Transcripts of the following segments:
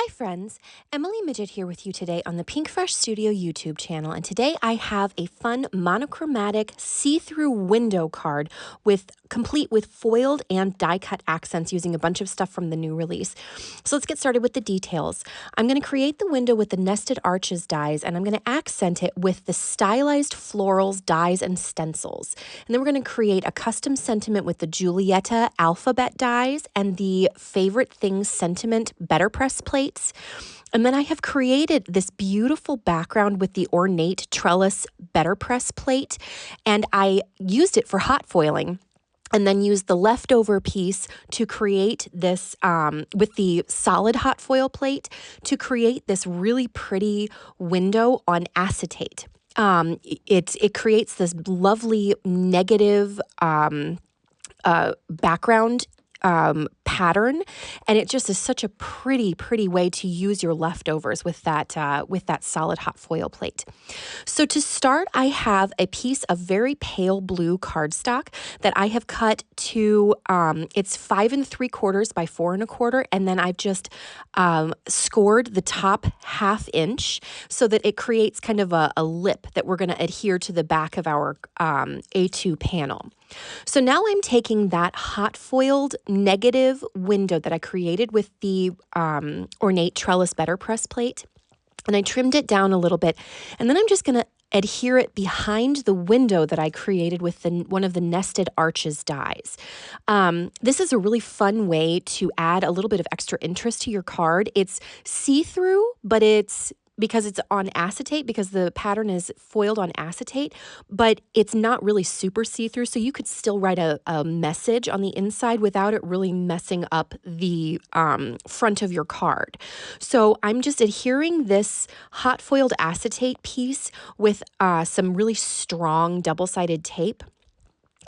friends, Emily Midgett here with you today on the Pinkfresh Studio YouTube channel, and today I have a fun monochromatic see-through window card complete with foiled and die-cut accents using a bunch of stuff from the new release. So let's get started with the details. I'm going to create the window with the nested arches dies, and I'm going to accent it with the Stylized Florals dies and Stencils. And then we're going to create a custom sentiment with the Julietta alphabet dies and the Favorite Things sentiment better press plates. And then I have created this beautiful background with the Ornate Trellis better press plate, and I used it for hot foiling. And then use the leftover piece to create this, with the solid hot foil plate, to create this really pretty window on acetate. It creates this lovely negative background pattern, and it just is such a pretty way to use your leftovers with that solid hot foil plate. So to start, I have a piece of very pale blue cardstock that I have cut to it's 5 3/4 by 4 1/4, and then I've just scored the top 1/2 inch so that it creates kind of a lip that we're going to adhere to the back of our A2 panel. So now I'm taking that hot foiled negative window that I created with the Ornate Trellis better press plate, and I trimmed it down a little bit, and then I'm just going to adhere it behind the window that I created with one of the nested arches dies. This is a really fun way to add a little bit of extra interest to your card. It's see-through, but because it's on acetate, because the pattern is foiled on acetate, but it's not really super see-through, so you could still write a message on the inside without it really messing up the front of your card. So I'm just adhering this hot foiled acetate piece with some really strong double-sided tape.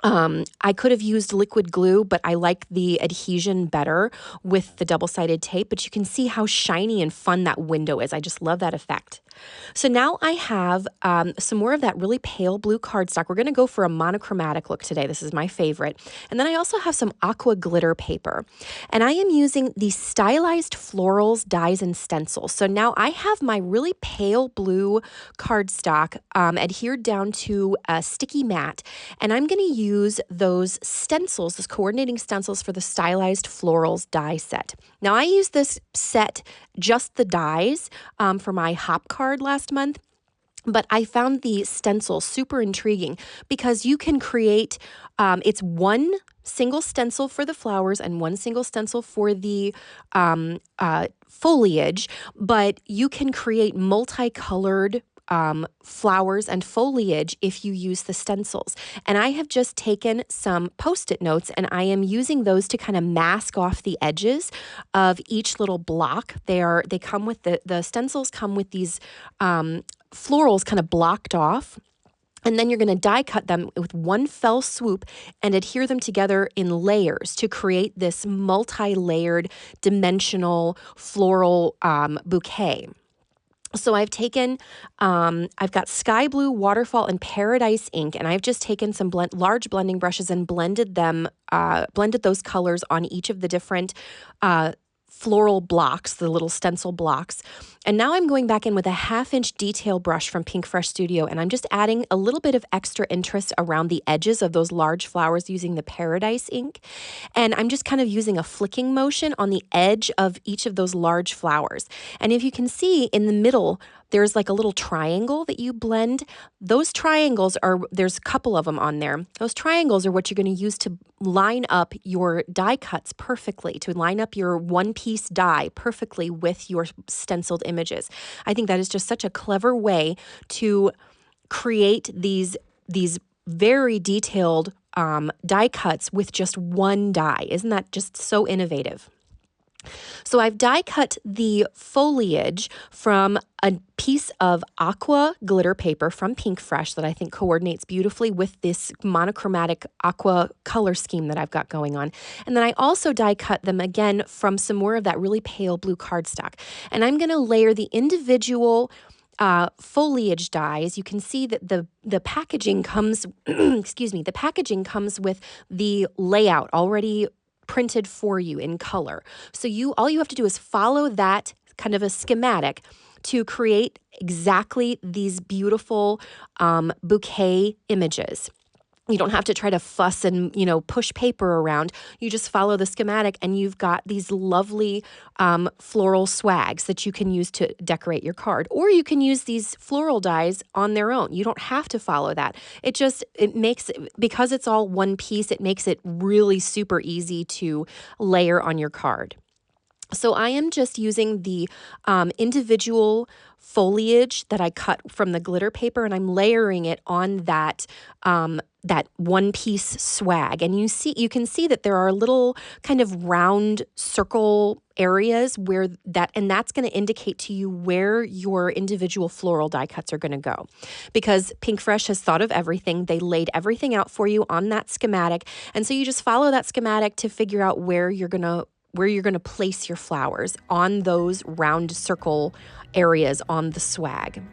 I could have used liquid glue, but I like the adhesion better with the double-sided tape, but you can see how shiny and fun that window is. I just love that effect. So now I have some more of that really pale blue cardstock. We're going to go for a monochromatic look today. This is my favorite. And then I also have some aqua glitter paper. And I am using the Stylized Florals dies and Stencils. So now I have my really pale blue cardstock adhered down to a sticky mat. And I'm going to use those stencils, those coordinating stencils for the Stylized Florals die set. Now I use this set, just the dies, for my hop card last month. But I found the stencil super intriguing because you can create, it's one single stencil for the flowers and one single stencil for the foliage, but you can create multicolored flowers and foliage if you use the stencils. And I have just taken some Post-it notes, and I am using those to kind of mask off the edges of each little block. They come with the stencils come with these florals kind of blocked off. And then you're going to die cut them with one fell swoop and adhere them together in layers to create this multi-layered dimensional floral bouquet. So I've taken, I've got Sky Blue, Waterfall, and Paradise ink, and I've just taken some large blending brushes and blended those colors on each of the different floral blocks, the little stencil blocks. And now I'm going back in with a 1/2 inch detail brush from Pinkfresh Studio, and I'm just adding a little bit of extra interest around the edges of those large flowers using the Paradise ink. And I'm just kind of using a flicking motion on the edge of each of those large flowers. And if you can see in the middle, there's like a little triangle that you blend. Those triangles there's a couple of them on there. Those triangles are what you're going to use to line up your die cuts perfectly, to line up your one-piece die perfectly with your stenciled images. I think that is just such a clever way to create these very detailed die cuts with just one die. Isn't that just so innovative? So I've die cut the foliage from a piece of aqua glitter paper from Pinkfresh that I think coordinates beautifully with this monochromatic aqua color scheme that I've got going on. And then I also die cut them again from some more of that really pale blue cardstock. And I'm going to layer the individual foliage dies. You can see that the packaging comes, excuse me, the packaging comes with the layout already printed for you in color. So all you have to do is follow that kind of a schematic to create exactly these beautiful bouquet images. You don't have to try to fuss and, push paper around. You just follow the schematic and you've got these lovely floral swags that you can use to decorate your card. Or you can use these floral dies on their own. You don't have to follow that. It makes, because it's all one piece, it makes it really super easy to layer on your card. So I am just using the individual foliage that I cut from the glitter paper, and I'm layering it on that one-piece swag. And you can see that there are little kind of round circle areas and that's going to indicate to you where your individual floral die cuts are going to go. Because Pinkfresh has thought of everything. They laid everything out for you on that schematic. And so you just follow that schematic to figure out where you're going to place your flowers on those round circle areas on the swag.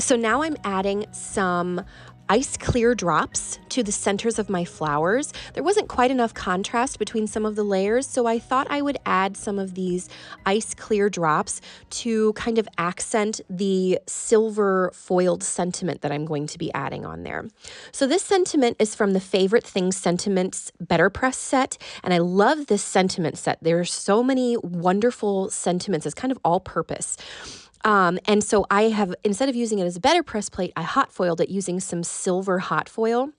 So now I'm adding some ice clear drops to the centers of my flowers. There wasn't quite enough contrast between some of the layers, so I thought I would add some of these ice clear drops to kind of accent the silver foiled sentiment that I'm going to be adding on there. So this sentiment is from the Favorite Things Sentiments Better Press set, and I love this sentiment set. There are so many wonderful sentiments. It's kind of all purpose. And so I have, instead of using it as a better press plate, I hot foiled it using some silver hot foil.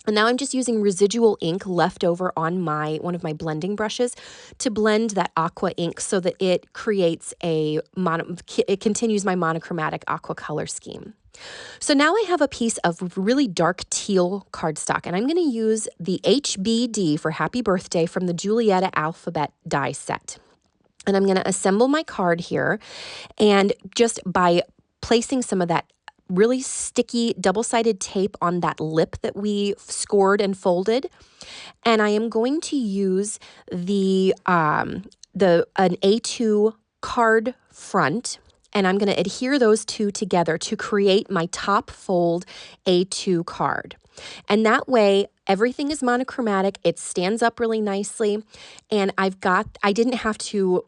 And now I'm just using residual ink left over on one of my blending brushes to blend that aqua ink so that it creates it continues my monochromatic aqua color scheme. So now I have a piece of really dark teal cardstock, and I'm going to use the HBD for Happy Birthday from the Julietta Alphabet die set. And I'm going to assemble my card here, and just by placing some of that really sticky double-sided tape on that lip that we scored and folded, and I am going to use an A2 card front, and I'm going to adhere those two together to create my top fold A2 card. And that way, everything is monochromatic. It stands up really nicely. And I didn't have to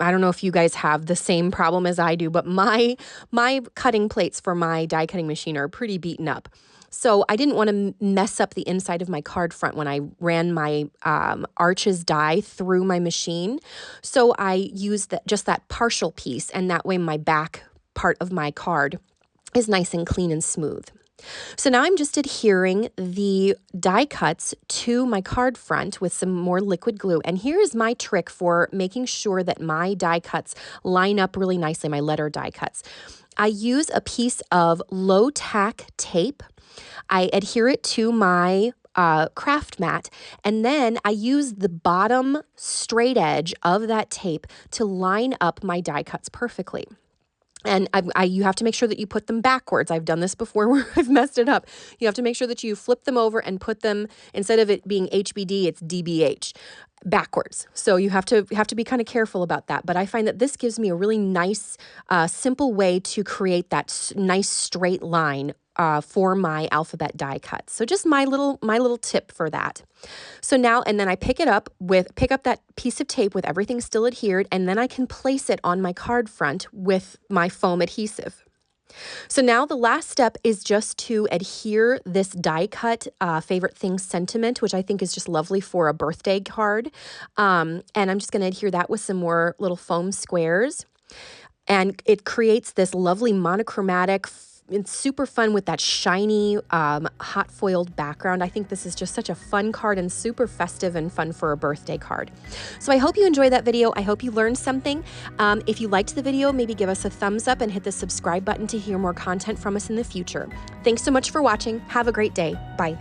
I don't know if you guys have the same problem as I do, but my cutting plates for my die cutting machine are pretty beaten up. So I didn't want to mess up the inside of my card front when I ran my Arches die through my machine. So I used just that partial piece, and that way my back part of my card is nice and clean and smooth. So now I'm just adhering the die cuts to my card front with some more liquid glue. And here is my trick for making sure that my die cuts line up really nicely, my letter die cuts. I use a piece of low tack tape. I adhere it to my craft mat, and then I use the bottom straight edge of that tape to line up my die cuts perfectly. And you have to make sure that you put them backwards. I've done this before where I've messed it up. You have to make sure that you flip them over and put them, instead of it being HBD, it's DBH, backwards. So you have to be kind of careful about that. But I find that this gives me a really nice, simple way to create that nice straight line for my alphabet die cuts. So just my little tip for that. So now, and then I pick up that piece of tape with everything still adhered, and then I can place it on my card front with my foam adhesive. So now the last step is just to adhere this die cut Favorite Things sentiment, which I think is just lovely for a birthday card. And I'm just going to adhere that with some more little foam squares. And it creates this lovely monochromatic. It's super fun with that shiny hot foiled background. I think this is just such a fun card and super festive and fun for a birthday card. So I hope you enjoyed that video. I hope you learned something. If you liked the video, maybe give us a thumbs up and hit the subscribe button to hear more content from us in the future. Thanks so much for watching. Have a great day. Bye.